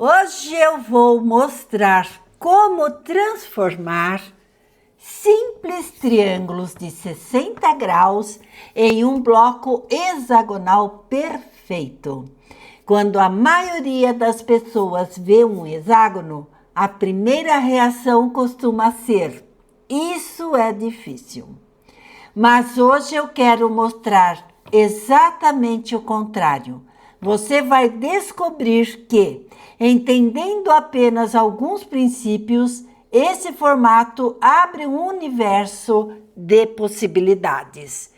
Hoje eu vou mostrar como transformar simples triângulos de 60 graus em um bloco hexagonal perfeito. Quando a maioria das pessoas vê um hexágono, a primeira reação costuma ser: isso é difícil. Mas hoje eu quero mostrar exatamente o contrário. Você vai descobrir que, entendendo apenas alguns princípios, esse formato abre um universo de possibilidades.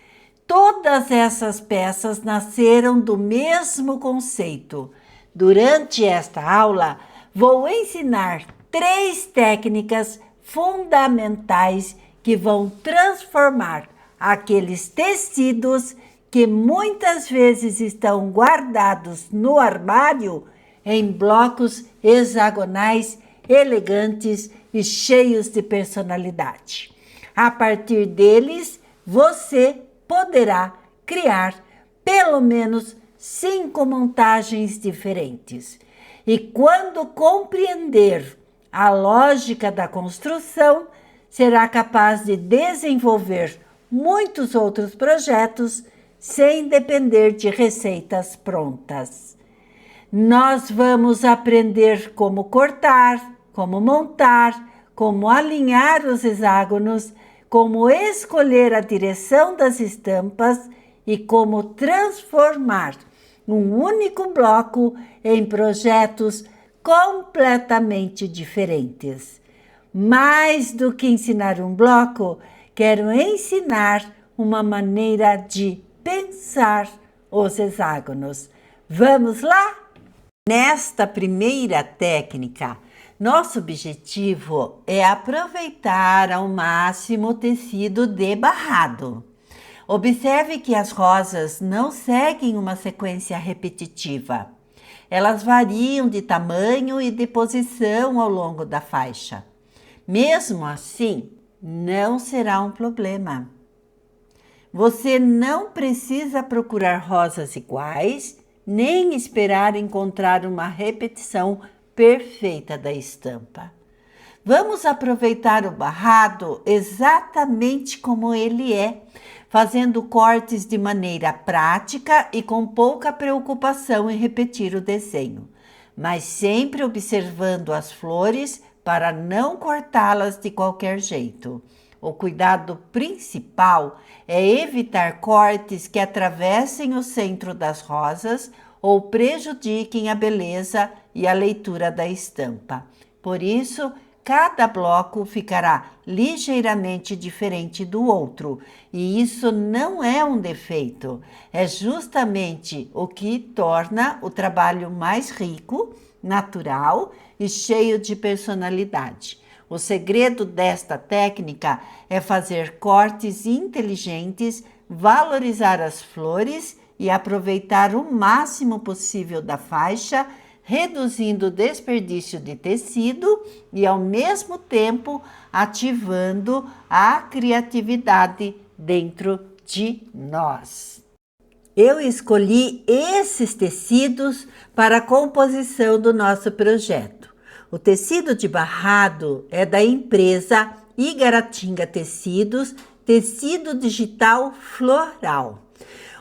Todas essas peças nasceram do mesmo conceito. Durante esta aula, vou ensinar 3 técnicas fundamentais que vão transformar aqueles tecidos que muitas vezes estão guardados no armário em blocos hexagonais elegantes e cheios de personalidade. A partir deles, você poderá criar pelo menos 5 montagens diferentes. E quando compreender a lógica da construção, será capaz de desenvolver muitos outros projetos sem depender de receitas prontas. Nós vamos aprender como cortar, como montar, como alinhar os hexágonos, como escolher a direção das estampas e como transformar um único bloco em projetos completamente diferentes. Mais do que ensinar um bloco, quero ensinar uma maneira de pensar os hexágonos. Vamos lá? Nesta primeira técnica, nosso objetivo é aproveitar ao máximo o tecido de barrado. Observe que as rosas não seguem uma sequência repetitiva. Elas variam de tamanho e de posição ao longo da faixa. Mesmo assim, não será um problema. Você não precisa procurar rosas iguais, nem esperar encontrar uma repetição perfeita da estampa. Vamos aproveitar o barrado exatamente como ele é, fazendo cortes de maneira prática e com pouca preocupação em repetir o desenho, mas sempre observando as flores para não cortá-las de qualquer jeito. O cuidado principal é evitar cortes que atravessem o centro das rosas ou prejudiquem a beleza e a leitura da estampa. Por isso, cada bloco ficará ligeiramente diferente do outro, e isso não é um defeito, é justamente o que torna o trabalho mais rico, natural e cheio de personalidade. O segredo desta técnica é fazer cortes inteligentes, valorizar as flores e aproveitar o máximo possível da faixa, reduzindo o desperdício de tecido e, ao mesmo tempo, ativando a criatividade dentro de nós. Eu escolhi esses tecidos para a composição do nosso projeto. O tecido de barrado é da empresa Igaratinga Tecidos, tecido digital floral.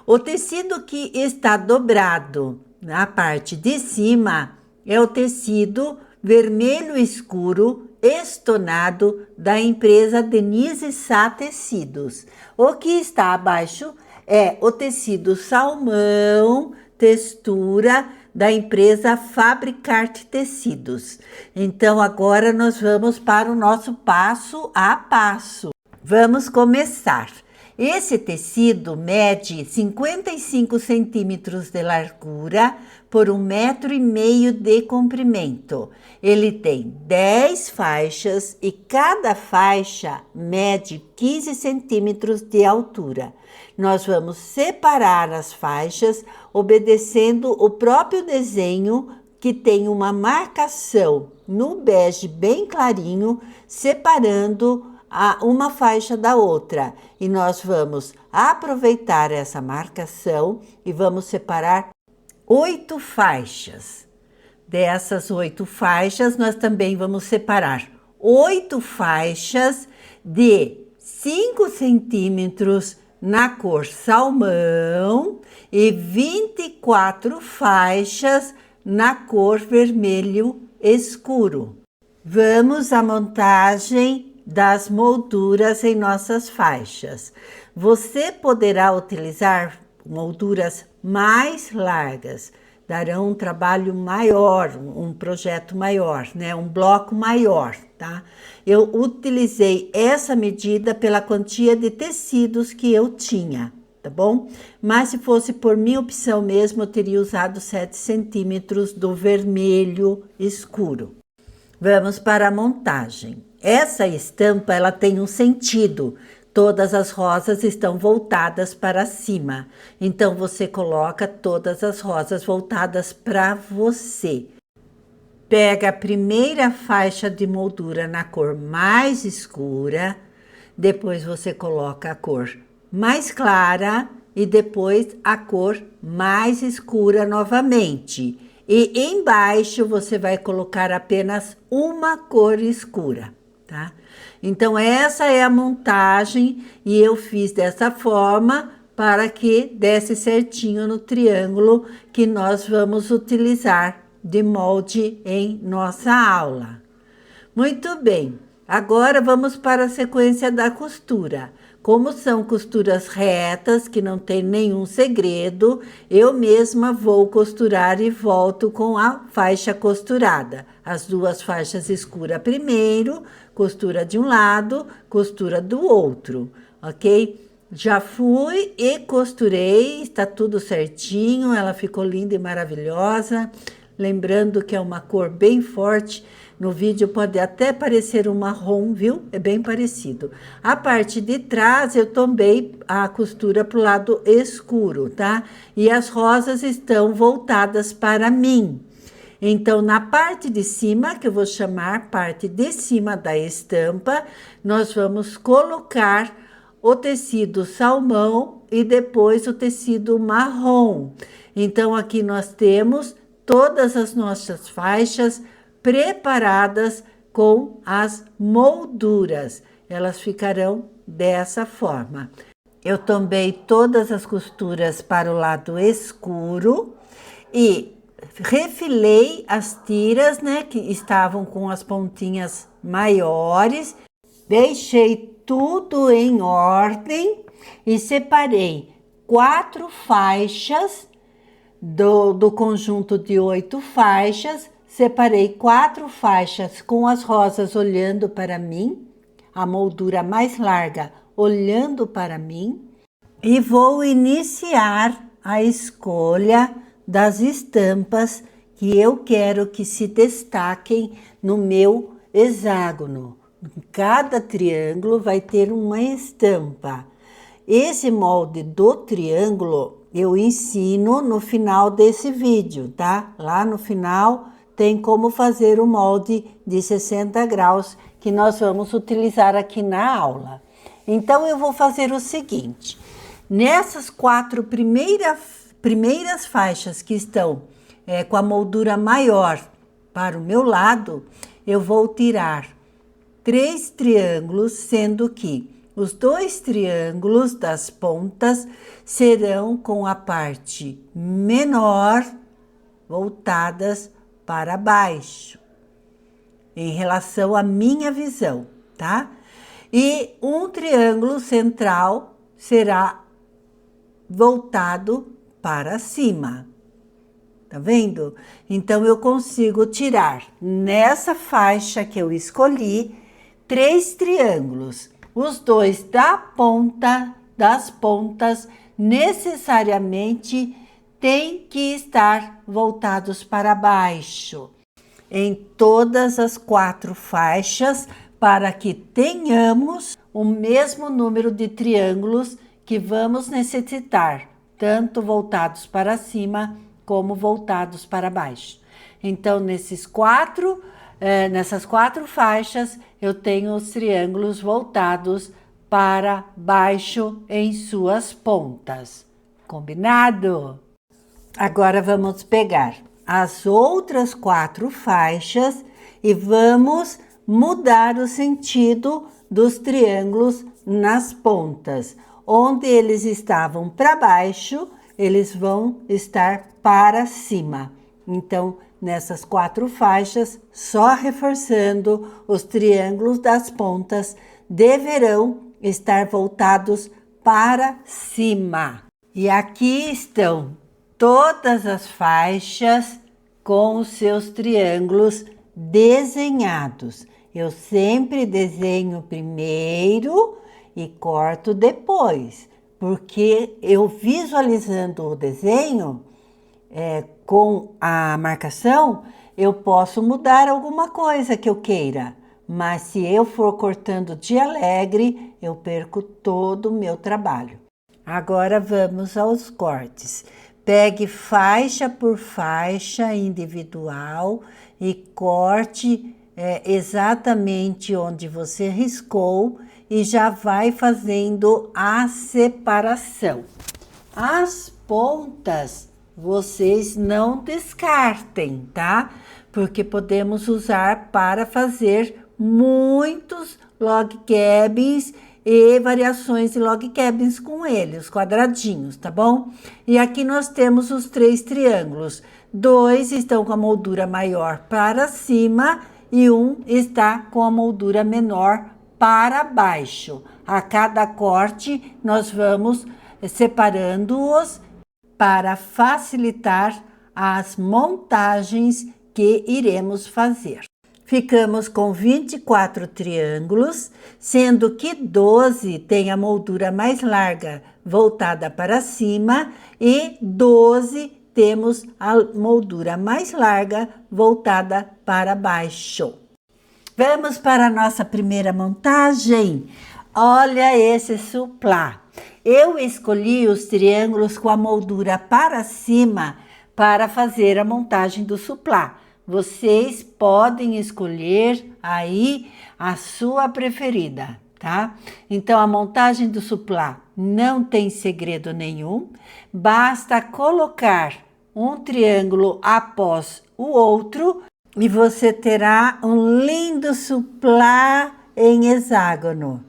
O tecido que está dobrado na parte de cima é o tecido vermelho escuro estonado da empresa Denise Sá Tecidos. O que está abaixo é o tecido salmão textura da empresa Fabricarte Tecidos. Então agora nós vamos para o nosso passo a passo. Vamos começar. Esse tecido mede 55 centímetros de largura por 1,5 metro de comprimento. Ele tem 10 faixas e cada faixa mede 15 centímetros de altura. Nós vamos separar as faixas obedecendo o próprio desenho, que tem uma marcação no bege bem clarinho, separando uma faixa da outra. E nós vamos aproveitar essa marcação e vamos separar 8 faixas. dessas 8 faixas, nós também vamos separar 8 faixas de 5 centímetros na cor salmão e 24 faixas na cor vermelho escuro. Vamos à montagem das molduras em nossas faixas. Você poderá utilizar molduras mais largas, darão um trabalho maior, um projeto maior, né? Um bloco maior, tá? Eu utilizei essa medida pela quantia de tecidos que eu tinha, tá bom? Mas se fosse por minha opção mesmo, eu teria usado 7 centímetros do vermelho escuro. Vamos para a montagem. Essa estampa, ela tem um sentido. Todas as rosas estão voltadas para cima. Então, você coloca todas as rosas voltadas para você. Pega a primeira faixa de moldura na cor mais escura. Depois, você coloca a cor mais clara e depois a cor mais escura novamente. E embaixo, você vai colocar apenas uma cor escura, tá? Então, essa é a montagem e eu fiz dessa forma para que desse certinho no triângulo que nós vamos utilizar de molde em nossa aula. Muito bem, agora vamos para a sequência da costura. Como são costuras retas, que não tem nenhum segredo, eu mesma vou costurar e volto com a faixa costurada. As 2 faixas escuras primeiro, costura de um lado, costura do outro, ok? Já fui e costurei, está tudo certinho, ela ficou linda e maravilhosa. Lembrando que é uma cor bem forte, no vídeo pode até parecer um marrom, viu? É bem parecido. A parte de trás eu tombei a costura para o lado escuro, tá? E as rosas estão voltadas para mim. Então, na parte de cima, que eu vou chamar parte de cima da estampa, nós vamos colocar o tecido salmão e depois o tecido marrom. Então, aqui nós temos todas as nossas faixas preparadas com as molduras. Elas ficarão dessa forma. Eu tombei todas as costuras para o lado escuro e refilei as tiras, né, que estavam com as pontinhas maiores. Deixei tudo em ordem e separei 4 faixas do conjunto de 8 faixas, separei 4 faixas com as rosas olhando para mim, a moldura mais larga olhando para mim, e vou iniciar a escolha das estampas que eu quero que se destaquem no meu hexágono. Cada triângulo vai ter uma estampa. Esse molde do triângulo eu ensino no final desse vídeo, tá? Lá no final tem como fazer o molde de 60 graus que nós vamos utilizar aqui na aula. Então, eu vou fazer o seguinte. Nessas 4 primeiras faixas que estão com a moldura maior para o meu lado, eu vou tirar 3 triângulos, sendo que os 2 triângulos das pontas serão com a parte menor voltadas para baixo, em relação à minha visão, tá? E um triângulo central será voltado para cima. Tá vendo? Então, eu consigo tirar nessa faixa que eu escolhi 3 triângulos. Os 2 das pontas necessariamente têm que estar voltados para baixo. Em todas as 4 faixas, para que tenhamos o mesmo número de triângulos que vamos necessitar, tanto voltados para cima como voltados para baixo. Então, nessas 4 faixas, eu tenho os triângulos voltados para baixo em suas pontas. Combinado? Agora, vamos pegar as outras 4 faixas e vamos mudar o sentido dos triângulos nas pontas. Onde eles estavam para baixo, eles vão estar para cima. Então, nessas 4 faixas, só reforçando, os triângulos das pontas deverão estar voltados para cima. E aqui estão todas as faixas com os seus triângulos desenhados. Eu sempre desenho primeiro e corto depois, porque eu visualizando o desenho com a marcação, eu posso mudar alguma coisa que eu queira. Mas se eu for cortando de alegre, eu perco todo o meu trabalho. Agora vamos aos cortes. Pegue faixa por faixa individual e corte exatamente onde você riscou e já vai fazendo a separação. As pontas vocês não descartem, tá? Porque podemos usar para fazer muitos log cabins e variações de log cabins com ele, os quadradinhos, tá bom? E aqui nós temos os 3 triângulos. 2 estão com a moldura maior para cima e 1 está com a moldura menor para baixo. A cada corte, nós vamos separando-os para facilitar as montagens que iremos fazer. Ficamos com 24 triângulos, sendo que 12 tem a moldura mais larga voltada para cima e 12 temos a moldura mais larga voltada para baixo. Vamos para a nossa primeira montagem. Olha esse suplá. Eu escolhi os triângulos com a moldura para cima para fazer a montagem do suplá. Vocês podem escolher aí a sua preferida, tá? Então, a montagem do suplá não tem segredo nenhum. Basta colocar um triângulo após o outro e você terá um lindo suplá em hexágono.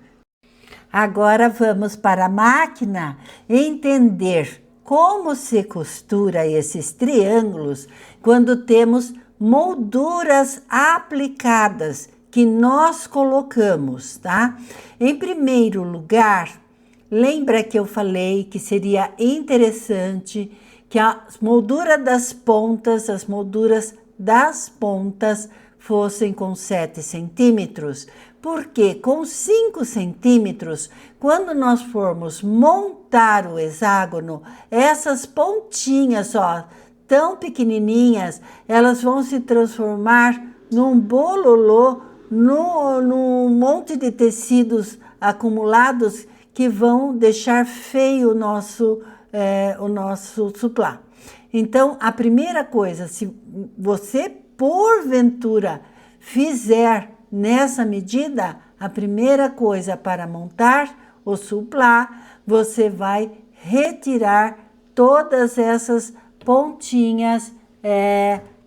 Agora vamos para a máquina entender como se costura esses triângulos quando temos molduras aplicadas que nós colocamos, tá? Em primeiro lugar, lembra que eu falei que seria interessante que as molduras das pontas fossem com 7 centímetros, porque com 5 centímetros, quando nós formos montar o hexágono, essas pontinhas, ó, tão pequenininhas, elas vão se transformar num bololô, num monte de tecidos acumulados que vão deixar feio o nosso suplá. Então, a primeira coisa, se você porventura fizer nessa medida, a primeira coisa para montar o suplá, você vai retirar todas essas pontinhas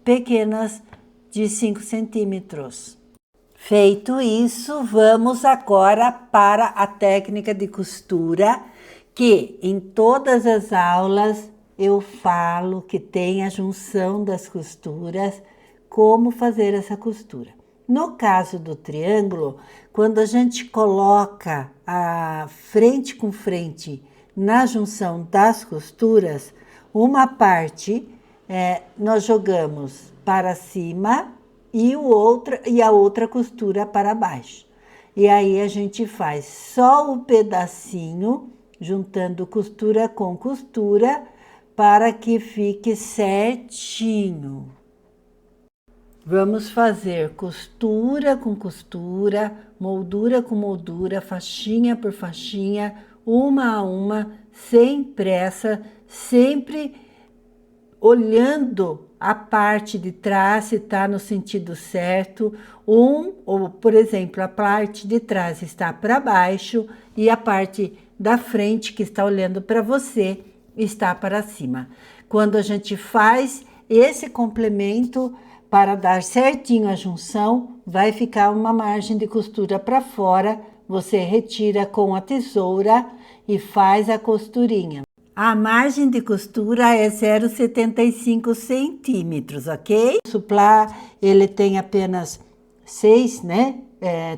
pequenas de 5 centímetros. Feito isso, vamos agora para a técnica de costura, que em todas as aulas eu falo que tem a junção das costuras, como fazer essa costura. No caso do triângulo, quando a gente coloca a frente com frente na junção das costuras, uma parte nós jogamos para cima e a outra costura para baixo. E aí a gente faz só o pedacinho, juntando costura com costura, para que fique certinho. Vamos fazer costura com costura, moldura com moldura, faixinha por faixinha, uma a uma, sem pressa, sempre olhando a parte de trás se está no sentido certo. Ou, por exemplo, a parte de trás está para baixo e a parte da frente que está olhando para você está para cima. Quando a gente faz esse complemento, para dar certinho a junção, vai ficar uma margem de costura para fora. Você retira com a tesoura e faz a costurinha. A margem de costura é 0,75 centímetros, ok? O suplá, ele tem apenas 6, né,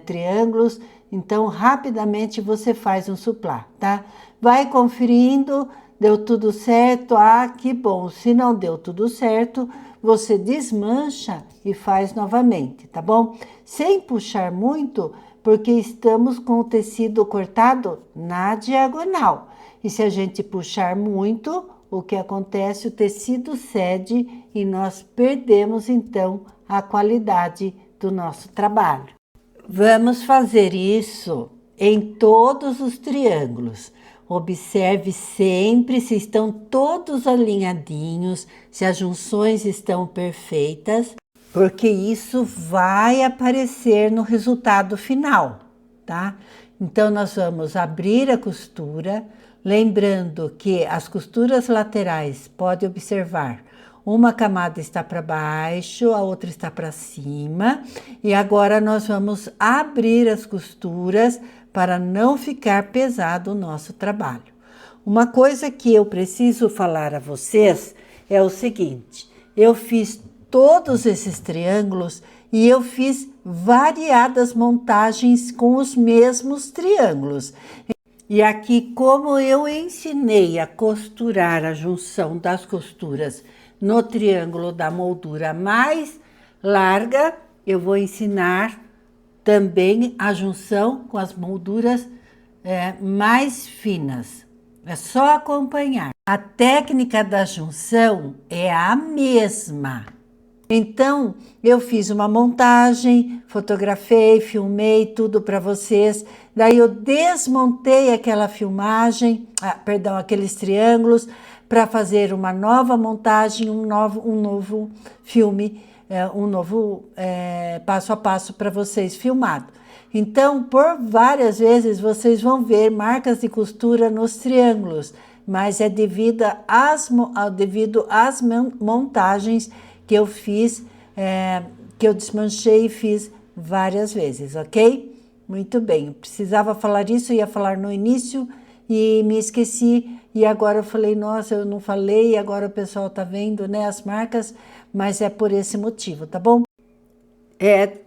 triângulos, então rapidamente você faz um suplá, tá? Vai conferindo, deu tudo certo, ah, que bom. Se não deu tudo certo, você desmancha e faz novamente, tá bom? Sem puxar muito, porque estamos com o tecido cortado na diagonal. E se a gente puxar muito, o que acontece? O tecido cede e nós perdemos, então, a qualidade do nosso trabalho. Vamos fazer isso em todos os triângulos. Observe sempre se estão todos alinhadinhos, se as junções estão perfeitas, porque isso vai aparecer no resultado final, tá? Então, nós vamos abrir a costura, lembrando que as costuras laterais, pode observar, uma camada está para baixo, a outra está para cima, e agora nós vamos abrir as costuras para não ficar pesado o nosso trabalho. Uma coisa que eu preciso falar a vocês é o seguinte: eu fiz todos esses triângulos e eu fiz variadas montagens com os mesmos triângulos. E aqui, como eu ensinei a costurar a junção das costuras no triângulo da moldura mais larga, eu vou ensinar também a junção com as molduras mais finas. É só acompanhar. A técnica da junção é a mesma. Então, eu fiz uma montagem, fotografei, filmei tudo para vocês. Daí eu desmontei aquela filmagem, aqueles triângulos, para fazer uma nova montagem, um novo filme, um novo passo a passo para vocês filmado. Então, por várias vezes vocês vão ver marcas de costura nos triângulos, mas é devido às montagens que eu fiz, que eu desmanchei e fiz várias vezes, ok? Muito bem, eu precisava falar isso, ia falar no início e me esqueci, e agora eu falei, nossa, eu não falei, agora o pessoal tá vendo, né, as marcas, mas é por esse motivo, tá bom?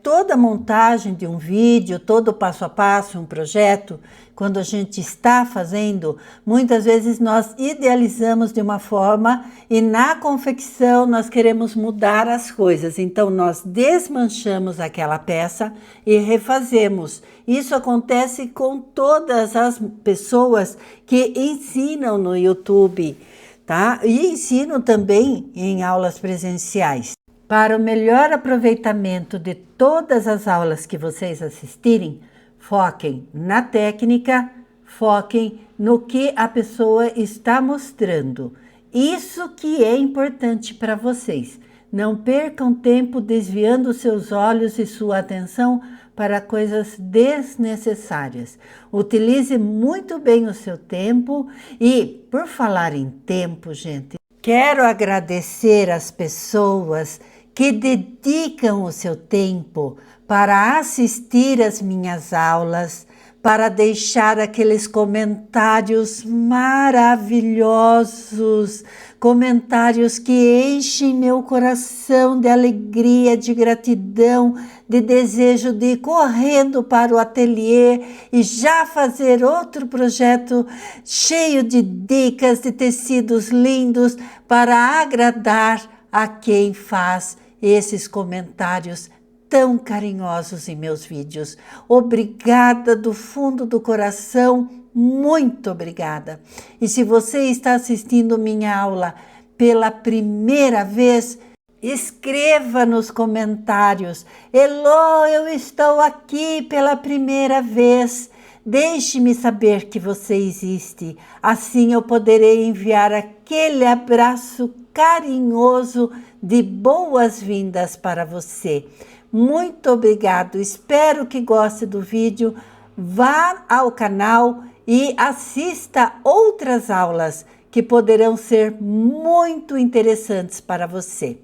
Toda montagem de um vídeo, todo passo a passo, um projeto, quando a gente está fazendo, muitas vezes nós idealizamos de uma forma e na confecção nós queremos mudar as coisas. Então, nós desmanchamos aquela peça e refazemos. Isso acontece com todas as pessoas que ensinam no YouTube, tá? E ensinam também em aulas presenciais. Para o melhor aproveitamento de todas as aulas que vocês assistirem, foquem na técnica, foquem no que a pessoa está mostrando. Isso que é importante para vocês. Não percam tempo desviando seus olhos e sua atenção para coisas desnecessárias. Utilize muito bem o seu tempo e, por falar em tempo, gente, quero agradecer as pessoas que dedicam o seu tempo para assistir às minhas aulas, para deixar aqueles comentários maravilhosos, comentários que enchem meu coração de alegria, de gratidão, de desejo de ir correndo para o ateliê e já fazer outro projeto cheio de dicas, de tecidos lindos para agradar a quem faz esses comentários tão carinhosos em meus vídeos. Obrigada do fundo do coração, muito obrigada. E se você está assistindo minha aula pela primeira vez, escreva nos comentários: Elô, eu estou aqui pela primeira vez. Deixe-me saber que você existe. Assim eu poderei enviar aquele abraço carinhoso de boas-vindas para você. Muito obrigado. Espero que goste do vídeo. Vá ao canal e assista outras aulas que poderão ser muito interessantes para você.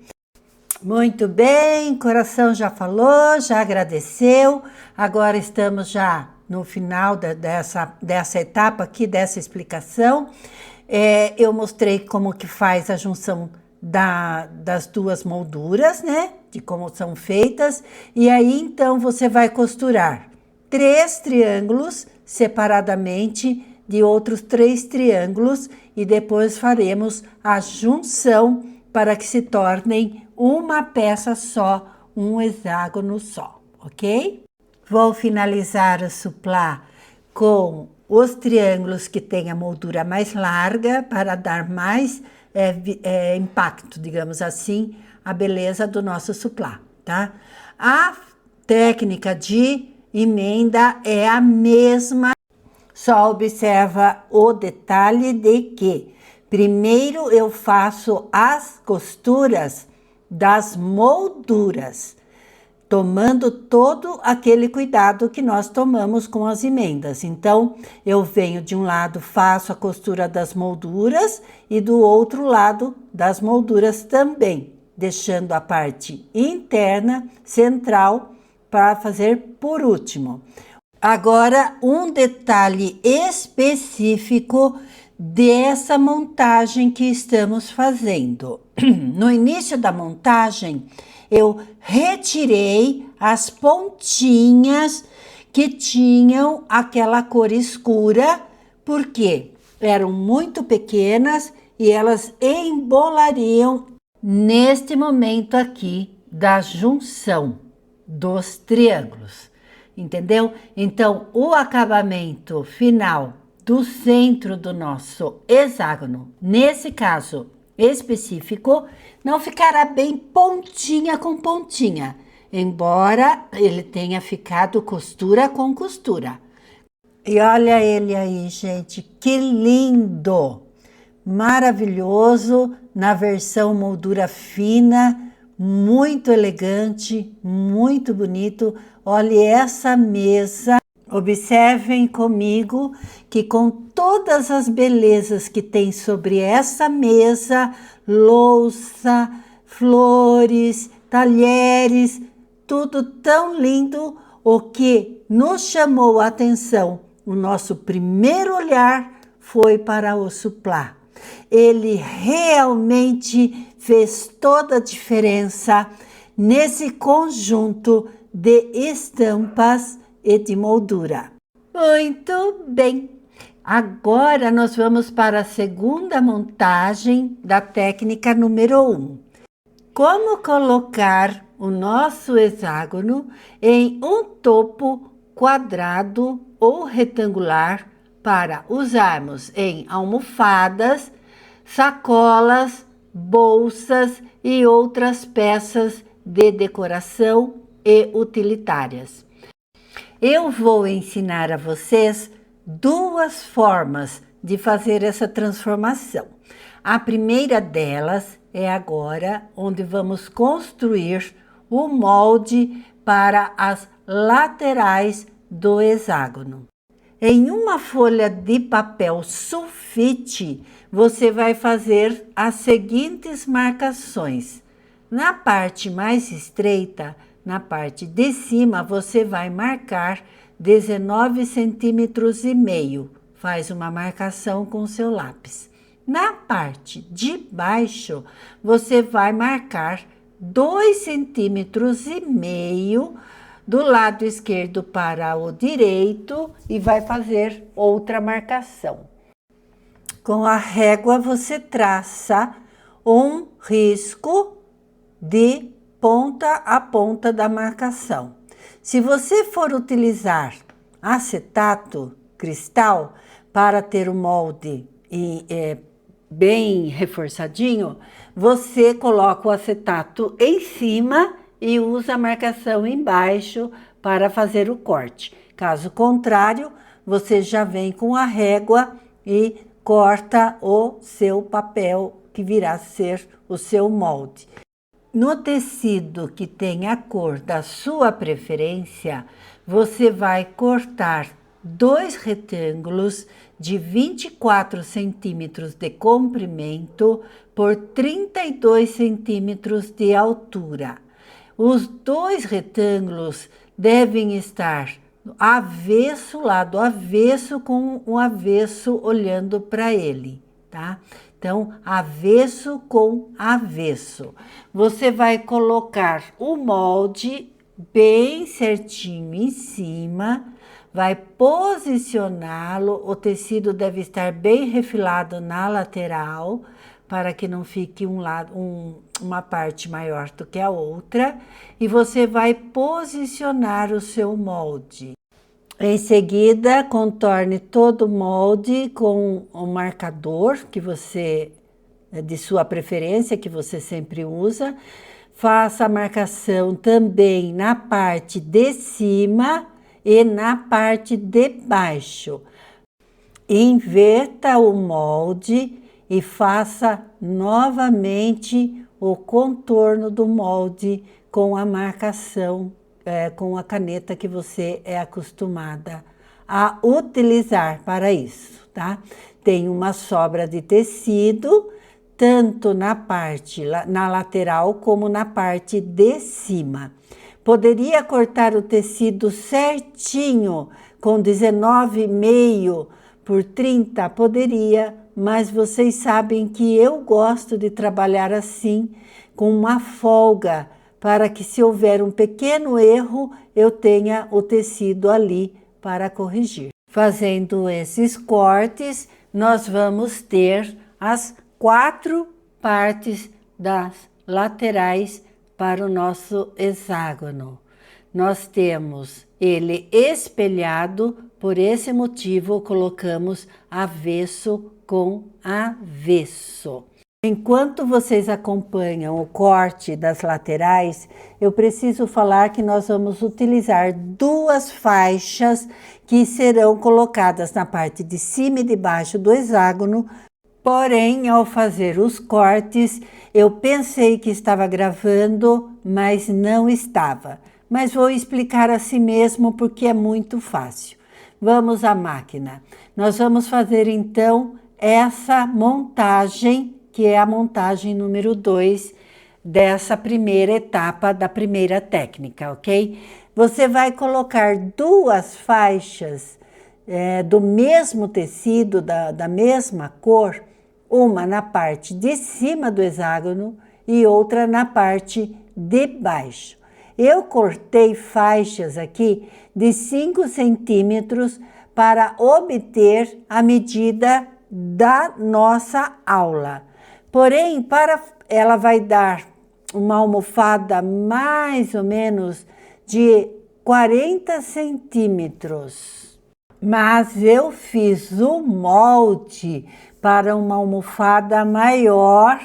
Muito bem, coração já falou, já agradeceu. Agora estamos já no final dessa etapa aqui, dessa explicação. Eu mostrei como que faz a junção das duas molduras, né? De como são feitas. E aí, então, você vai costurar 3 triângulos separadamente de outros 3 triângulos e depois faremos a junção para que se tornem uma peça só, um hexágono só, ok? Vou finalizar o suplá com os triângulos que têm a moldura mais larga para dar mais impacto, digamos assim, a beleza do nosso suplá, tá? A técnica de emenda é a mesma, só observa o detalhe de que primeiro eu faço as costuras das molduras, tomando todo aquele cuidado que nós tomamos com as emendas. Então, eu venho de um lado, faço a costura das molduras e do outro lado das molduras também, deixando a parte interna, central, para fazer por último. Agora, um detalhe específico dessa montagem que estamos fazendo. No início da montagem, eu retirei as pontinhas que tinham aquela cor escura, porque eram muito pequenas e elas embolariam neste momento aqui da junção dos triângulos, entendeu? Então, o acabamento final do centro do nosso hexágono, nesse caso específico, não ficará bem pontinha com pontinha, embora ele tenha ficado costura com costura. E olha ele aí, gente, que lindo! Maravilhoso, na versão moldura fina, muito elegante, muito bonito. Olha essa mesa. Observem comigo que com todas as belezas que tem sobre essa mesa, louça, flores, talheres, tudo tão lindo, o que nos chamou a atenção, o nosso primeiro olhar foi para o suplá. Ele realmente fez toda a diferença nesse conjunto de estampas e de moldura. Muito bem! Agora nós vamos para a segunda montagem da técnica número 1. Como colocar o nosso hexágono em um topo quadrado ou retangular para usarmos em almofadas, sacolas, bolsas e outras peças de decoração e utilitárias. Eu vou ensinar a vocês 2 formas de fazer essa transformação. A primeira delas é agora, onde vamos construir o molde para as laterais do hexágono. Em uma folha de papel sulfite, você vai fazer as seguintes marcações. Na parte mais estreita, na parte de cima, você vai marcar 19 centímetros e meio. Faz uma marcação com o seu lápis. Na parte de baixo, você vai marcar 2 centímetros e meio do lado esquerdo para o direito e vai fazer outra marcação. Com a régua, você traça um risco de ponta a ponta da marcação. Se você for utilizar acetato cristal para ter o molde bem reforçadinho, você coloca o acetato em cima e usa a marcação embaixo para fazer o corte. Caso contrário, você já vem com a régua e corta o seu papel, que virá a ser o seu molde. No tecido que tem a cor da sua preferência, você vai cortar 2 retângulos de 24 centímetros de comprimento por 32 centímetros de altura. Os 2 retângulos devem estar avesso, lado avesso, com o avesso olhando para ele, tá? Então, avesso com avesso. Você vai colocar o molde bem certinho em cima, vai posicioná-lo, o tecido deve estar bem refilado na lateral, para que não fique uma parte maior do que a outra, e você vai posicionar o seu molde. Em seguida, contorne todo o molde com um marcador que você, de sua preferência, que você sempre usa. Faça a marcação também na parte de cima e na parte de baixo. Inverta o molde e faça novamente o contorno do molde com a marcação, com a caneta que você é acostumada a utilizar para isso, tá? Tem uma sobra de tecido, tanto na lateral como na parte de cima. Poderia cortar o tecido certinho, com 19,5 por 30? Poderia, mas vocês sabem que eu gosto de trabalhar assim, com uma folga, para que se houver um pequeno erro, eu tenha o tecido ali para corrigir. Fazendo esses cortes, nós vamos ter as 4 partes das laterais para o nosso hexágono. Nós temos ele espelhado, por esse motivo colocamos avesso com avesso. Enquanto vocês acompanham o corte das laterais, eu preciso falar que nós vamos utilizar 2 faixas que serão colocadas na parte de cima e de baixo do hexágono. Porém, ao fazer os cortes, eu pensei que estava gravando, mas não estava. Mas vou explicar assim mesmo porque é muito fácil. Vamos à máquina. Nós vamos fazer então essa montagem, que é a montagem número 2 dessa primeira etapa da primeira técnica, ok? Você vai colocar 2 faixas do mesmo tecido, da mesma cor, uma na parte de cima do hexágono e outra na parte de baixo. Eu cortei faixas aqui de 5 centímetros para obter a medida da nossa aula. Porém, ela vai dar uma almofada mais ou menos de 40 centímetros. Mas eu fiz o molde para uma almofada maior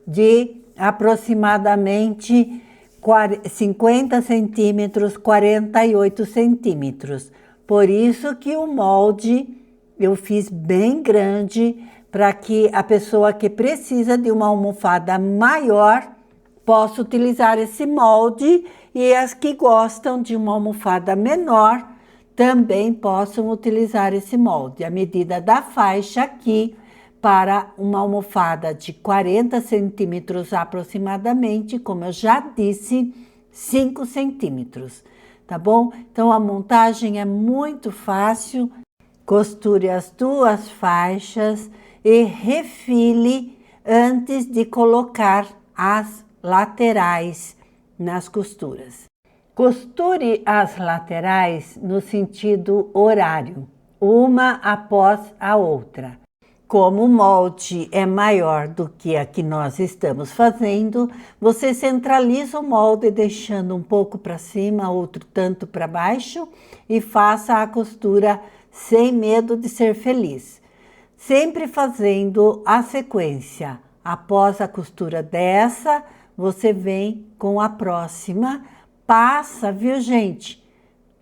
de aproximadamente 50 centímetros, 48 centímetros. Por isso que o molde eu fiz bem grande, para que a pessoa que precisa de uma almofada maior possa utilizar esse molde, e as que gostam de uma almofada menor também possam utilizar esse molde. A medida da faixa aqui para uma almofada de 40 centímetros aproximadamente, como eu já disse, 5 centímetros, tá bom? Então a montagem é muito fácil. Costure as 2 faixas e refile antes de colocar as laterais nas costuras. Costure as laterais no sentido horário, uma após a outra. Como o molde é maior do que a que nós estamos fazendo, você centraliza o molde deixando um pouco para cima, outro tanto para baixo, e faça a costura sem medo de ser feliz. Sempre fazendo a sequência. Após a costura dessa, você vem com a próxima. Passa, viu, gente?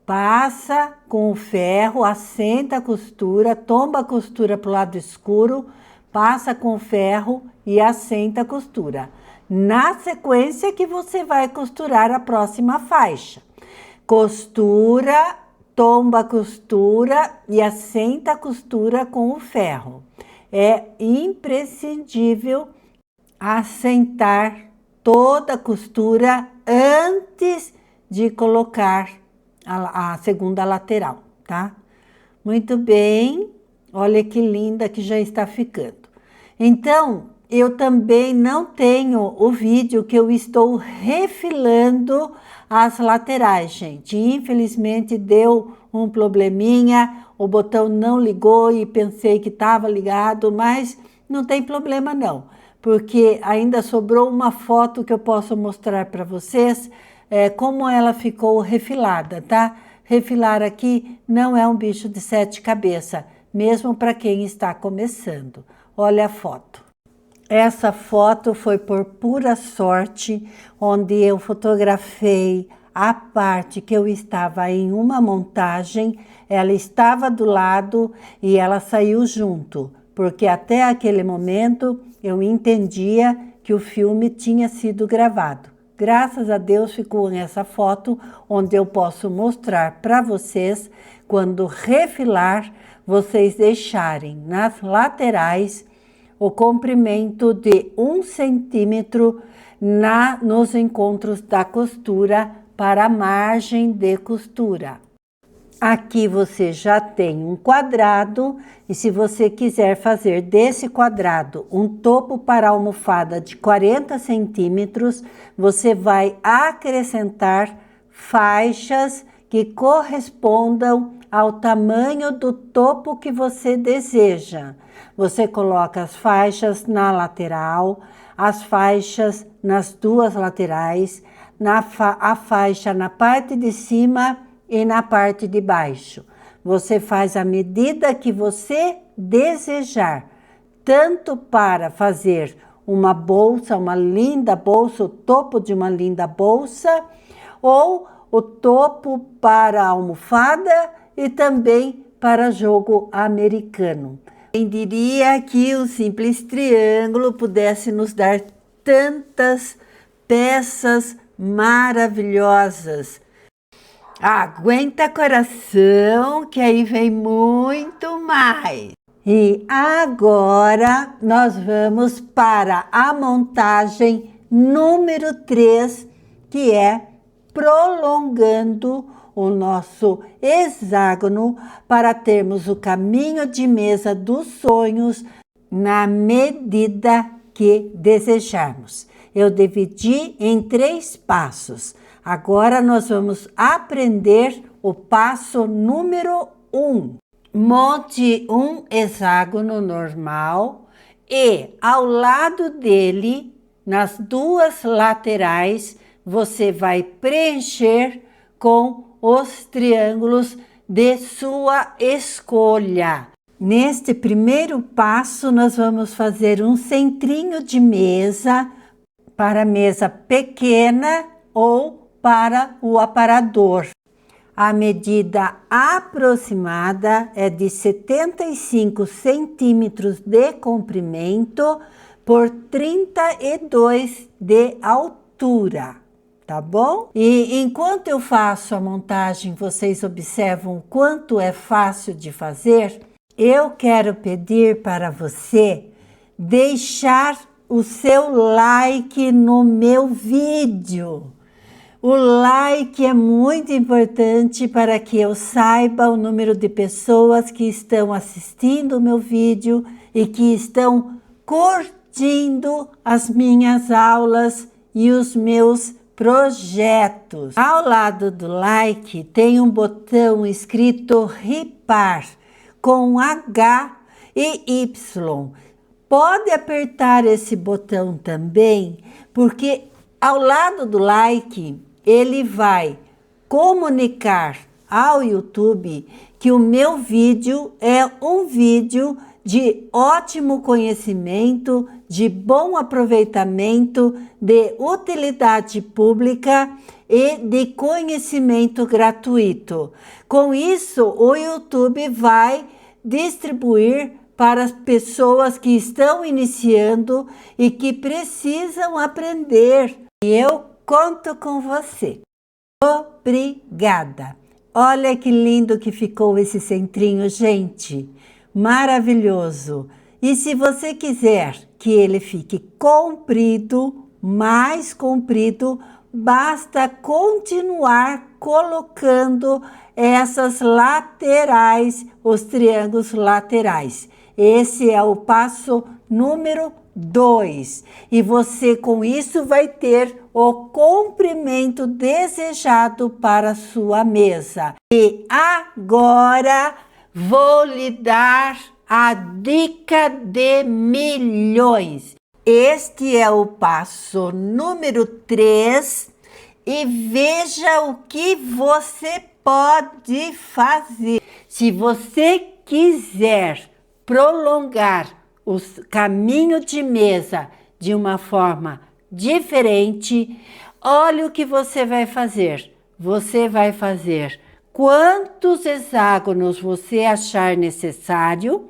Passa com o ferro, assenta a costura, tomba a costura para o lado escuro, passa com o ferro e assenta a costura. Na sequência que você vai costurar a próxima faixa. Costura tomba a costura e assenta a costura com o ferro. É imprescindível assentar toda a costura antes de colocar a segunda lateral, tá? Muito bem, olha que linda que já está ficando. Então, eu também não tenho o vídeo que eu estou refilando as laterais, gente. Infelizmente deu um probleminha, o botão não ligou e pensei que estava ligado, mas não tem problema não, porque ainda sobrou uma foto que eu posso mostrar para vocês como ela ficou refilada, tá? Refilar aqui não é um bicho de 7 cabeças, mesmo para quem está começando. Olha a foto. Essa foto foi por pura sorte, onde eu fotografei a parte que eu estava em uma montagem, ela estava do lado e ela saiu junto, porque até aquele momento eu entendia que o filme tinha sido gravado. Graças a Deus ficou nessa foto, onde eu posso mostrar para vocês, quando refilar, vocês deixarem nas laterais o comprimento de 1 centímetro nos encontros da costura para a margem de costura. Aqui você já tem um quadrado e se você quiser fazer desse quadrado um topo para almofada de 40 centímetros, você vai acrescentar faixas que correspondam ao tamanho do topo que você deseja. Você coloca as faixas na lateral, as faixas nas duas laterais, a faixa na parte de cima e na parte de baixo. Você faz a medida que você desejar, tanto para fazer uma bolsa, uma linda bolsa, o topo de uma linda bolsa, ou o topo para a almofada e também para jogo americano. Quem diria que o simples triângulo pudesse nos dar tantas peças maravilhosas. Aguenta coração, que aí vem muito mais. E agora nós vamos para a montagem número 3, que é prolongando o nosso hexágono para termos o caminho de mesa dos sonhos na medida que desejarmos. Eu dividi em 3 passos. Agora nós vamos aprender o passo número 1. Monte um hexágono normal e ao lado dele, nas 2 laterais, você vai preencher com os triângulos de sua escolha. Neste primeiro passo, nós vamos fazer um centrinho de mesa para mesa pequena ou para o aparador. A medida aproximada é de 75 centímetros de comprimento por 32 de altura, tá bom? E enquanto eu faço a montagem, vocês observam o quanto é fácil de fazer. Eu quero pedir para você deixar o seu like no meu vídeo. O like é muito importante para que eu saiba o número de pessoas que estão assistindo o meu vídeo e que estão curtindo as minhas aulas e os meus projetos. Ao lado do like tem um botão escrito Ripar com H e Y. Pode apertar esse botão também, porque ao lado do like ele vai comunicar ao YouTube que o meu vídeo é um vídeo de ótimo conhecimento, de bom aproveitamento, de utilidade pública e de conhecimento gratuito. Com isso, o YouTube vai distribuir para as pessoas que estão iniciando e que precisam aprender. E eu conto com você. Obrigada! Olha que lindo que ficou esse centrinho, gente. Maravilhoso. E se você quiser que ele fique comprido, mais comprido, basta continuar colocando essas laterais, os triângulos laterais. Esse é o passo número 2. E você com isso vai ter o comprimento desejado para a sua mesa. E agora vou lhe dar a dica de milhões. Este é o passo número 3 e veja o que você pode fazer. Se você quiser prolongar o caminho de mesa de uma forma diferente, olha o que você vai fazer. Você vai fazer quantos hexágonos você achar necessário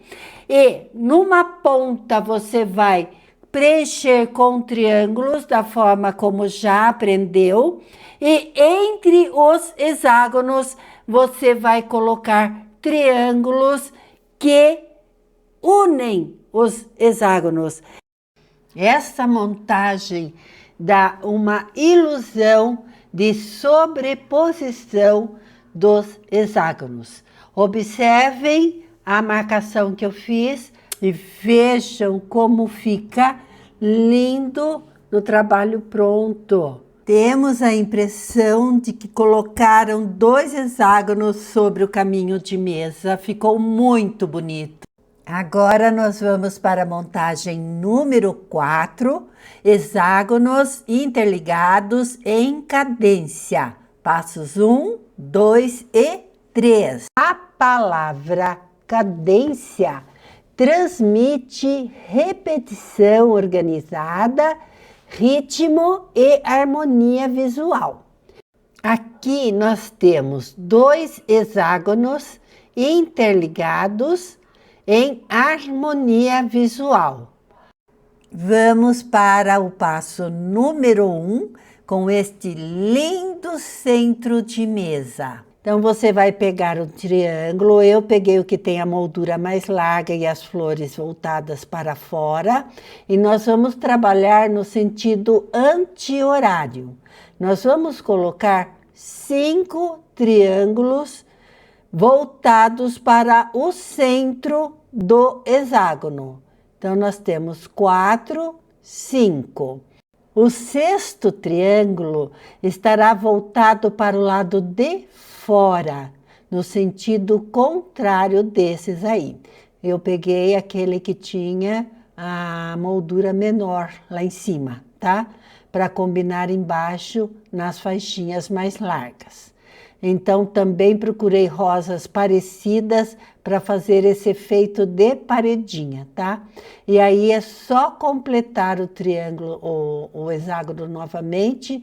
e numa ponta você vai preencher com triângulos da forma como já aprendeu e entre os hexágonos você vai colocar triângulos que unem os hexágonos. Essa montagem dá uma ilusão de sobreposição dos hexágonos. Observem a marcação que eu fiz e vejam como fica lindo no trabalho pronto. Temos a impressão de que colocaram 2 hexágonos sobre o caminho de mesa. Ficou muito bonito. Agora nós vamos para a montagem número 4, hexágonos interligados em cadência. Passos 1, 2 e 3. A palavra cadência transmite repetição organizada, ritmo e harmonia visual. Aqui nós temos 2 hexágonos interligados em harmonia visual. Vamos para o passo número 1 com este lindo centro de mesa. Então você vai pegar um triângulo, eu peguei o que tem a moldura mais larga e as flores voltadas para fora, e nós vamos trabalhar no sentido anti-horário. Nós vamos colocar 5 triângulos voltados para o centro do hexágono. Então, nós temos 4, 5. O 6º triângulo estará voltado para o lado de fora, no sentido contrário desses aí. Eu peguei aquele que tinha a moldura menor lá em cima, tá? Para combinar embaixo nas faixinhas mais largas. Então, também procurei rosas parecidas para fazer esse efeito de paredinha, tá? E aí é só completar o triângulo, o hexágono novamente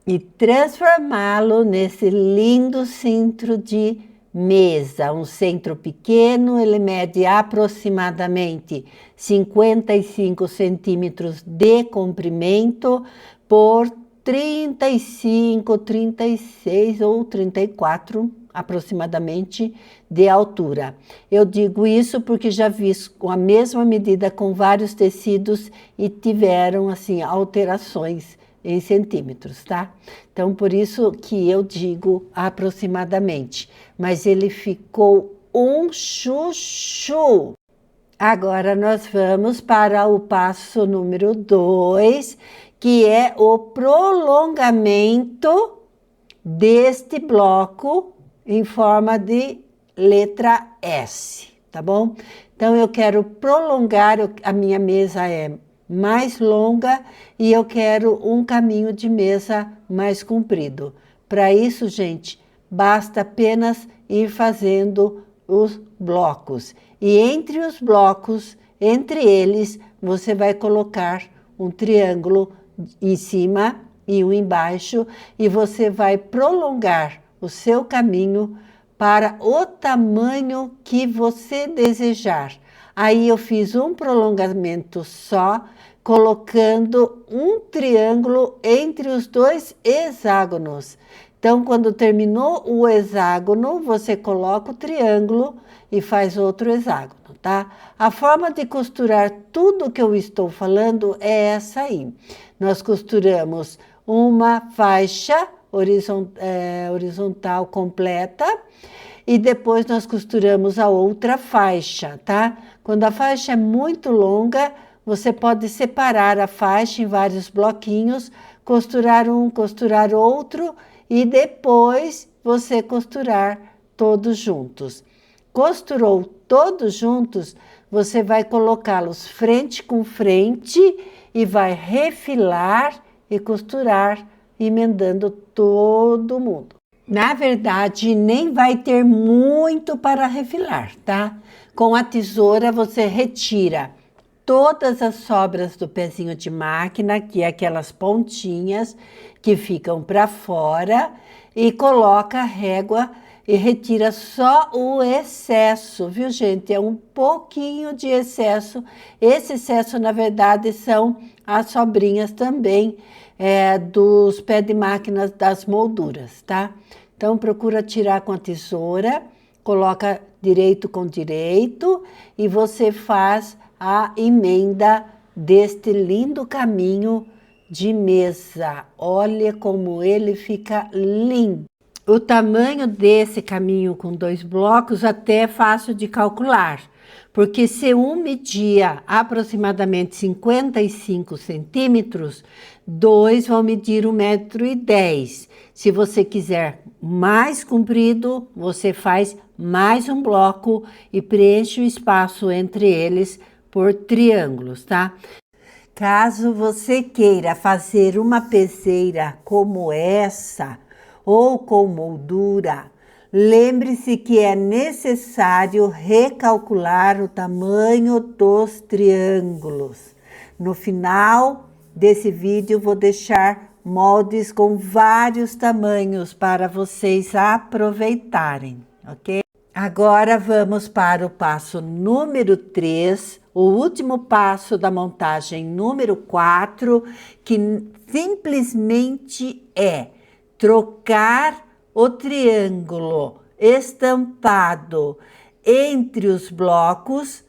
e transformá-lo nesse lindo centro de mesa. Um centro pequeno, ele mede aproximadamente 55 centímetros de comprimento por 35, 36 ou 34 aproximadamente de altura. Eu digo isso porque já vi com a mesma medida com vários tecidos e tiveram assim alterações em centímetros, tá? Então por isso que eu digo aproximadamente, mas ele ficou um chuchu. Agora nós vamos para o passo número 2, que é o prolongamento deste bloco em forma de letra S, tá bom? Então, eu quero prolongar, a minha mesa é mais longa e eu quero um caminho de mesa mais comprido. Para isso, gente, basta apenas ir fazendo os blocos. E entre os blocos, entre eles, você vai colocar um triângulo em cima e um embaixo, e você vai prolongar o seu caminho para o tamanho que você desejar. Aí eu fiz um prolongamento só, colocando um triângulo entre os 2 hexágonos. Então, quando terminou o hexágono, você coloca o triângulo e faz outro hexágono, tá? A forma de costurar tudo que eu estou falando é essa aí. Nós costuramos uma faixa horizontal completa e depois nós costuramos a outra faixa, tá? Quando a faixa é muito longa, você pode separar a faixa em vários bloquinhos, costurar um, costurar outro e depois você costurar todos juntos. Costurou todos juntos, você vai colocá-los frente com frente e vai refilar e costurar, emendando todo mundo. Na verdade, nem vai ter muito para refilar, tá? Com a tesoura você retira todas as sobras do pezinho de máquina, que é aquelas pontinhas que ficam para fora, e coloca a régua e retira só o excesso, viu, gente? É um pouquinho de excesso. Esse excesso, na verdade, são as sobrinhas também dos pés de máquinas das molduras, tá? Então, procura tirar com a tesoura, coloca direito com direito e você faz a emenda deste lindo caminho de mesa. Olha como ele fica lindo. O tamanho desse caminho com 2 blocos até é fácil de calcular, porque se um media aproximadamente 55 centímetros, 2 vão medir 1,10 m. Se você quiser mais comprido, você faz mais um bloco e preenche o espaço entre eles por triângulos, tá? Caso você queira fazer uma peseira como essa, ou com moldura, lembre-se que é necessário recalcular o tamanho dos triângulos. No final desse vídeo, vou deixar moldes com vários tamanhos para vocês aproveitarem, ok? Agora vamos para o passo número 3, o último passo da montagem número 4, que simplesmente é trocar o triângulo estampado entre os blocos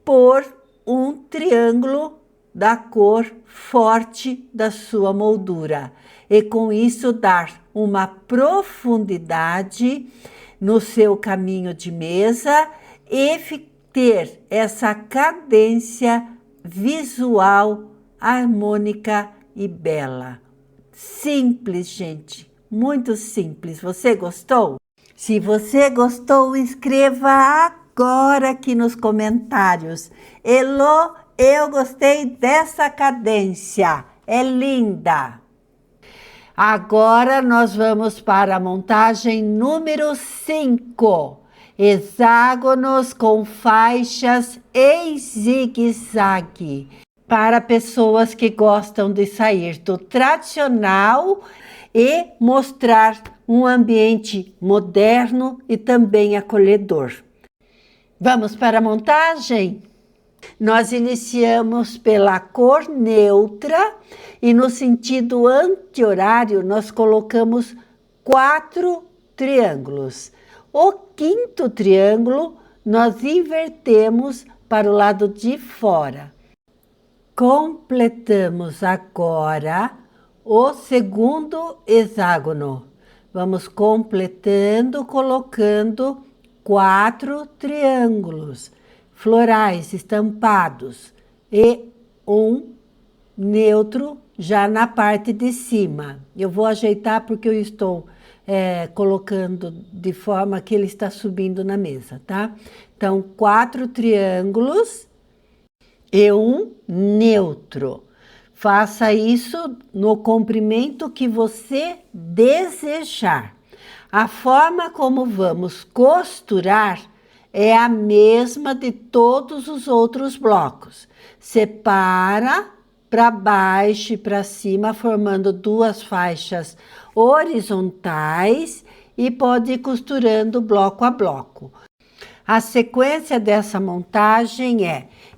por um triângulo da cor forte da sua moldura. E com isso dar uma profundidade no seu caminho de mesa e ter essa cadência visual, harmônica e bela. Simples, gente, muito simples. Você gostou? Se você gostou, escreva agora aqui nos comentários. Elô, eu gostei dessa cadência, é linda. Agora nós vamos para a montagem número 5. Hexágonos com faixas em zigue-zague. Para pessoas que gostam de sair do tradicional e mostrar um ambiente moderno e também acolhedor. Vamos para a montagem? Nós iniciamos pela cor neutra e no sentido anti-horário nós colocamos 4 triângulos. O 5º triângulo nós invertemos para o lado de fora. Completamos agora o 2º hexágono. Vamos completando, colocando 4 triângulos florais estampados e um neutro já na parte de cima. Eu vou ajeitar porque eu estou colocando de forma que ele está subindo na mesa, tá? Então, 4 triângulos e um neutro. Faça isso no comprimento que você desejar. A forma como vamos costurar é a mesma de todos os outros blocos. Separa para baixo e para cima, formando 2 faixas horizontais e pode ir costurando bloco a bloco. A sequência dessa montagem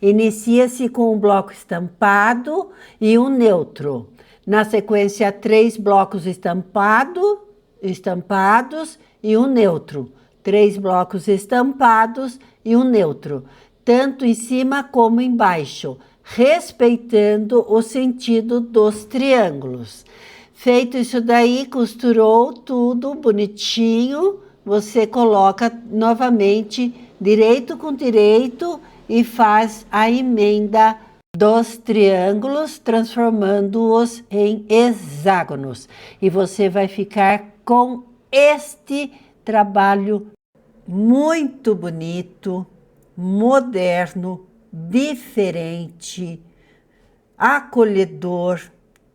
inicia-se com um bloco estampado e um neutro. Na sequência, 3 blocos estampados estampados e um neutro. 3 blocos estampados e um neutro, tanto em cima como embaixo, respeitando o sentido dos triângulos. Feito isso daí, costurou tudo bonitinho, você coloca novamente direito com direito e faz a emenda dos triângulos, transformando-os em hexágonos. E você vai ficar com este trabalho muito bonito, moderno, diferente, acolhedor,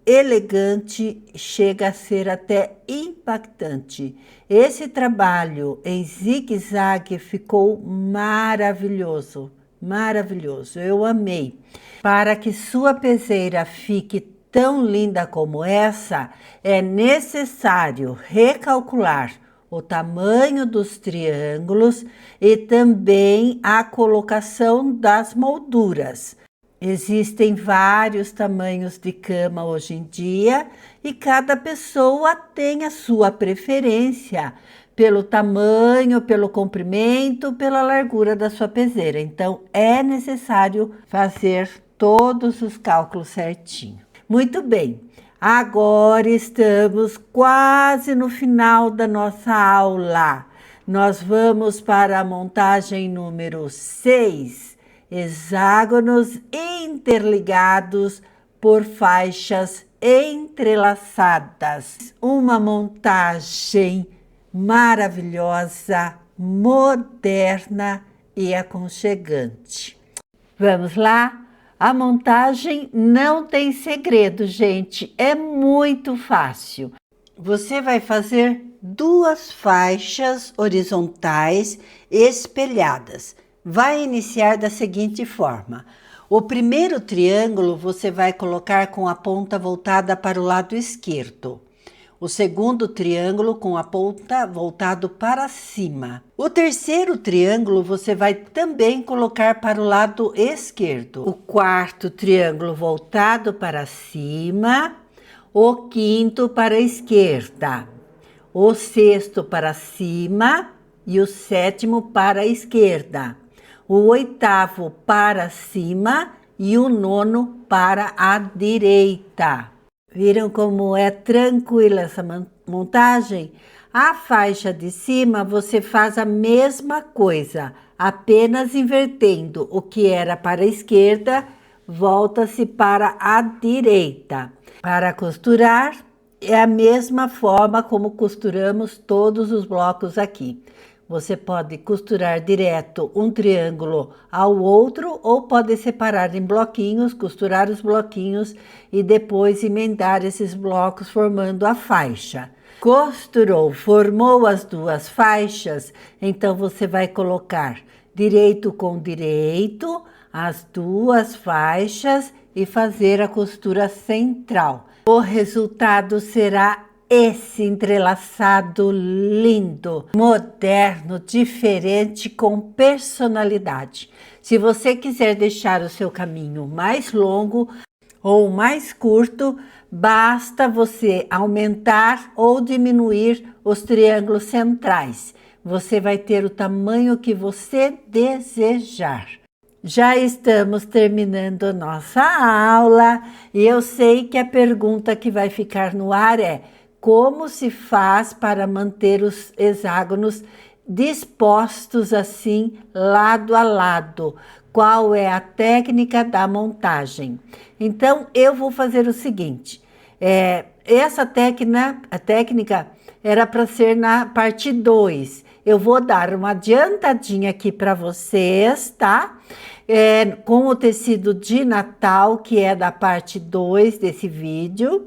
elegante, chega a ser até impactante. Esse trabalho em zigue-zague ficou maravilhoso, maravilhoso, eu amei. Para que sua peseira fique tão linda como essa, é necessário recalcular o tamanho dos triângulos e também a colocação das molduras. Existem vários tamanhos de cama hoje em dia e cada pessoa tem a sua preferência pelo tamanho, pelo comprimento, pela largura da sua peseira. Então, é necessário fazer todos os cálculos certinho. Muito bem, agora estamos quase no final da nossa aula. Nós vamos para a montagem número 6. Hexágonos interligados por faixas entrelaçadas. Uma montagem maravilhosa, moderna e aconchegante. Vamos lá? A montagem não tem segredo, gente. É muito fácil. Você vai fazer 2 faixas horizontais espelhadas. Vai iniciar da seguinte forma: o primeiro triângulo você vai colocar com a ponta voltada para o lado esquerdo. O segundo triângulo com a ponta voltado para cima. O terceiro triângulo você vai também colocar para o lado esquerdo. O quarto triângulo voltado para cima. O quinto para a esquerda. O sexto para cima e o sétimo para a esquerda. O 8º para cima e o 9º para a direita. Viram como é tranquila essa montagem? A faixa de cima você faz a mesma coisa, apenas invertendo o que era para a esquerda, volta-se para a direita. Para costurar, é a mesma forma como costuramos todos os blocos aqui. Você pode costurar direto um triângulo ao outro ou pode separar em bloquinhos, costurar os bloquinhos e depois emendar esses blocos formando a faixa. Costurou, formou as 2 faixas, então você vai colocar direito com direito as 2 faixas e fazer a costura central. O resultado será esse entrelaçado lindo, moderno, diferente, com personalidade. Se você quiser deixar o seu caminho mais longo ou mais curto, basta você aumentar ou diminuir os triângulos centrais. Você vai ter o tamanho que você desejar. Já estamos terminando nossa aula e eu sei que a pergunta que vai ficar no ar é: como se faz para manter os hexágonos dispostos assim, lado a lado? Qual é a técnica da montagem? Então, eu vou fazer o seguinte. Essa técnica era para ser na parte 2. Eu vou dar uma adiantadinha aqui para vocês, tá? Com o tecido de Natal, que é da parte 2 desse vídeo,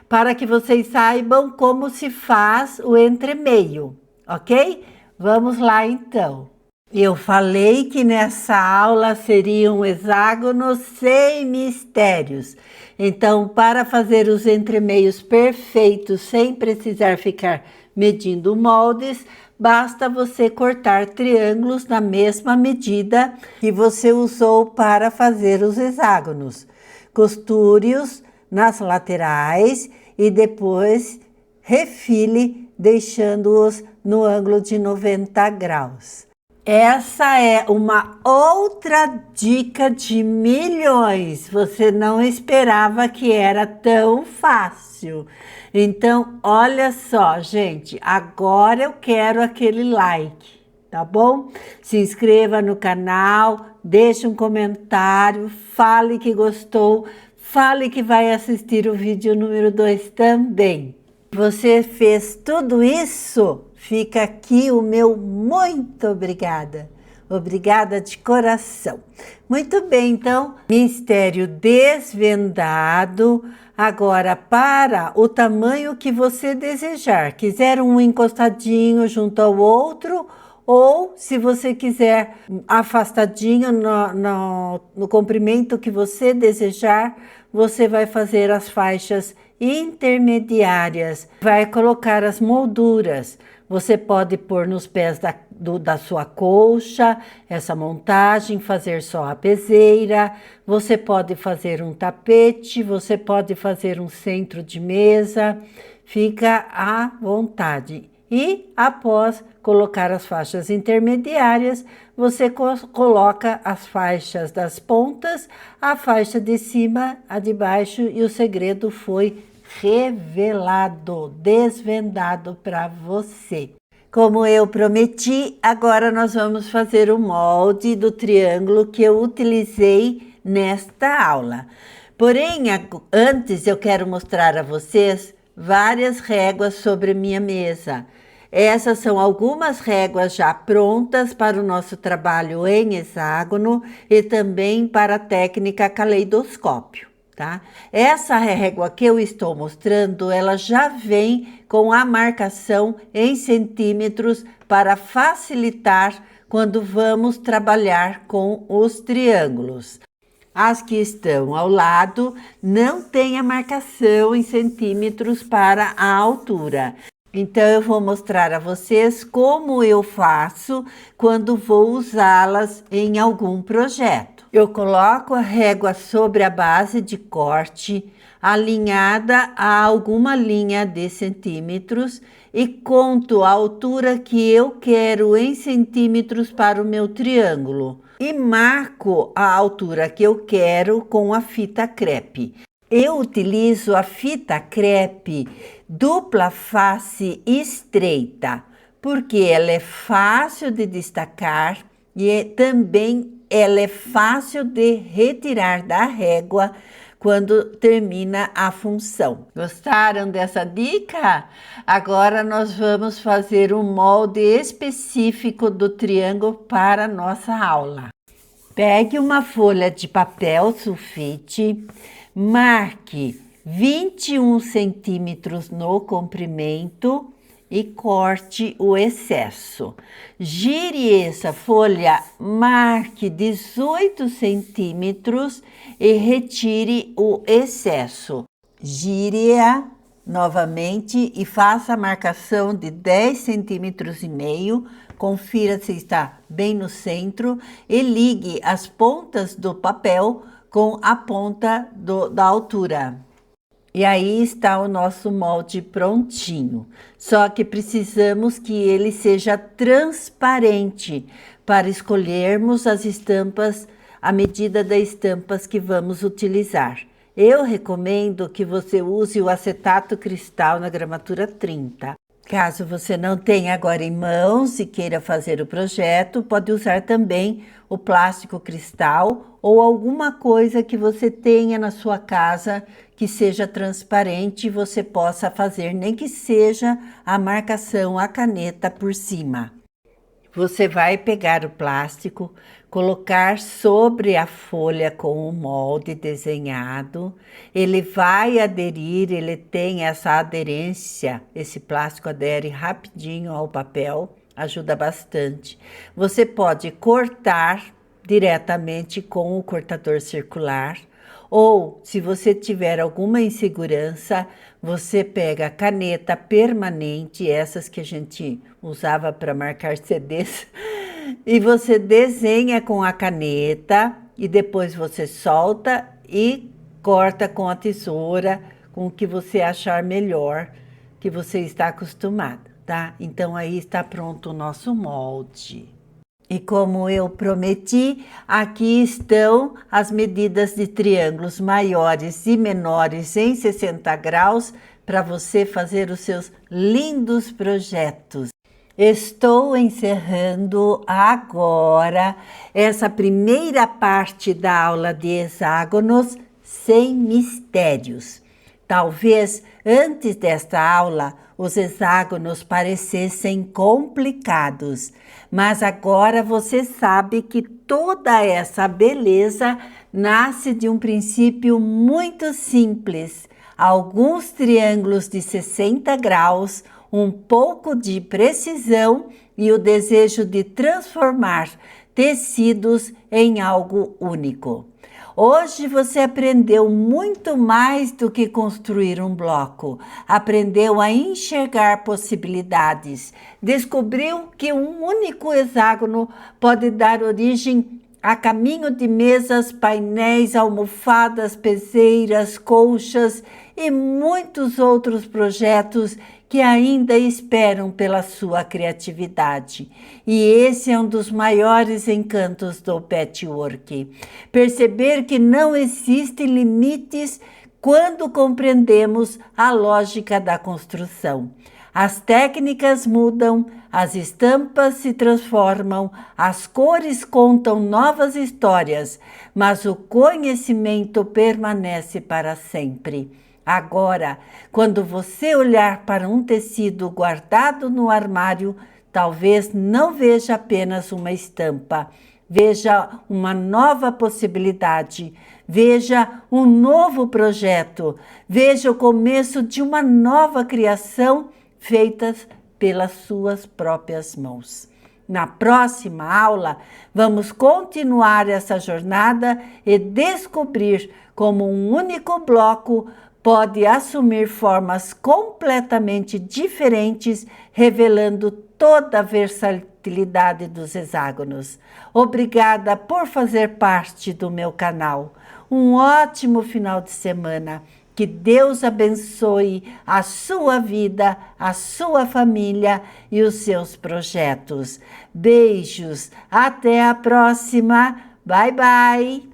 para que vocês saibam como se faz o entremeio, ok? Vamos lá então. Eu falei que nessa aula seriam hexágonos sem mistérios. Então, para fazer os entremeios perfeitos sem precisar ficar medindo moldes, basta você cortar triângulos na mesma medida que você usou para fazer os hexágonos. Costure-os nas laterais e depois refile deixando-os no ângulo de 90 graus. Essa é uma outra dica de milhões. Você não esperava que era tão fácil. Então, olha só, gente, agora eu quero aquele like, tá bom? Se inscreva no canal, deixe um comentário, fale que gostou, fale que vai assistir o vídeo número 2 também. Você fez tudo isso? Fica aqui o meu muito obrigada. Obrigada de coração. Muito bem, então, mistério desvendado. Agora, para o tamanho que você desejar. Quiser um encostadinho junto ao outro, ou se você quiser afastadinho no comprimento que você desejar, você vai fazer as faixas intermediárias, vai colocar as molduras. Você pode pôr nos pés da sua colcha, essa montagem, fazer só a peseira, você pode fazer um tapete, você pode fazer um centro de mesa, fica à vontade. E após colocar as faixas intermediárias, você coloca as faixas das pontas, a faixa de cima, a de baixo, e o segredo foi revelado, desvendado para você. Como eu prometi, agora nós vamos fazer o molde do triângulo que eu utilizei nesta aula. Porém, antes eu quero mostrar a vocês várias réguas sobre minha mesa. Essas são algumas réguas já prontas para o nosso trabalho em hexágono e também para a técnica caleidoscópio. Tá? Essa régua que eu estou mostrando, ela já vem com a marcação em centímetros para facilitar quando vamos trabalhar com os triângulos. As que estão ao lado não têm a marcação em centímetros para a altura. Então, eu vou mostrar a vocês como eu faço quando vou usá-las em algum projeto. Eu coloco a régua sobre a base de corte, alinhada a alguma linha de centímetros e conto a altura que eu quero em centímetros para o meu triângulo. E marco a altura que eu quero com a fita crepe. Eu utilizo a fita crepe dupla face estreita, porque ela é fácil de destacar e também ela é fácil de retirar da régua quando termina a função. Gostaram dessa dica? Agora nós vamos fazer um molde específico do triângulo para a nossa aula. Pegue uma folha de papel sulfite, marque 21 centímetros no comprimento e corte o excesso. Gire essa folha, marque 18 centímetros e retire o excesso. Gire-a novamente e faça a marcação de 10 centímetros e meio. Confira se está bem no centro e ligue as pontas do papel com a ponta da altura. E aí está o nosso molde prontinho. Só que precisamos que ele seja transparente para escolhermos as estampas, a medida das estampas que vamos utilizar. Eu recomendo que você use o acetato cristal na gramatura 30. Caso você não tenha agora em mãos e queira fazer o projeto, pode usar também o plástico cristal ou alguma coisa que você tenha na sua casa que seja transparente e você possa fazer, nem que seja a marcação a caneta por cima. Você vai pegar o plástico, colocar sobre a folha com o molde desenhado, ele vai aderir, ele tem essa aderência, esse plástico adere rapidinho ao papel, ajuda bastante. Você pode cortar diretamente com o cortador circular, ou se você tiver alguma insegurança, você pega a caneta permanente, essas que a gente usava para marcar CDs, e você desenha com a caneta e depois você solta e corta com a tesoura, com o que você achar melhor, que você está acostumado. tá? Então aí está pronto o nosso molde. E como eu prometi, aqui estão as medidas de triângulos maiores e menores em 60 graus para você fazer os seus lindos projetos. Estou encerrando agora essa primeira parte da aula de hexágonos sem mistérios. Talvez antes desta aula os hexágonos parecessem complicados, mas agora você sabe que toda essa beleza nasce de um princípio muito simples. Alguns triângulos de 60 graus, um pouco de precisão e o desejo de transformar tecidos em algo único. Hoje você aprendeu muito mais do que construir um bloco. Aprendeu a enxergar possibilidades. Descobriu que um único hexágono pode dar origem a caminho de mesas, painéis, almofadas, peseiras, colchas e muitos outros projetos que ainda esperam pela sua criatividade. E esse é um dos maiores encantos do patchwork. Perceber que não existem limites quando compreendemos a lógica da construção. As técnicas mudam, as estampas se transformam, as cores contam novas histórias, mas o conhecimento permanece para sempre. Agora, quando você olhar para um tecido guardado no armário, talvez não veja apenas uma estampa, veja uma nova possibilidade, veja um novo projeto, veja o começo de uma nova criação feita pelas suas próprias mãos. Na próxima aula, vamos continuar essa jornada e descobrir como um único bloco pode assumir formas completamente diferentes, revelando toda a versatilidade dos hexágonos. Obrigada por fazer parte do meu canal. Um ótimo final de semana. Que Deus abençoe a sua vida, a sua família e os seus projetos. Beijos, até a próxima. Bye, bye.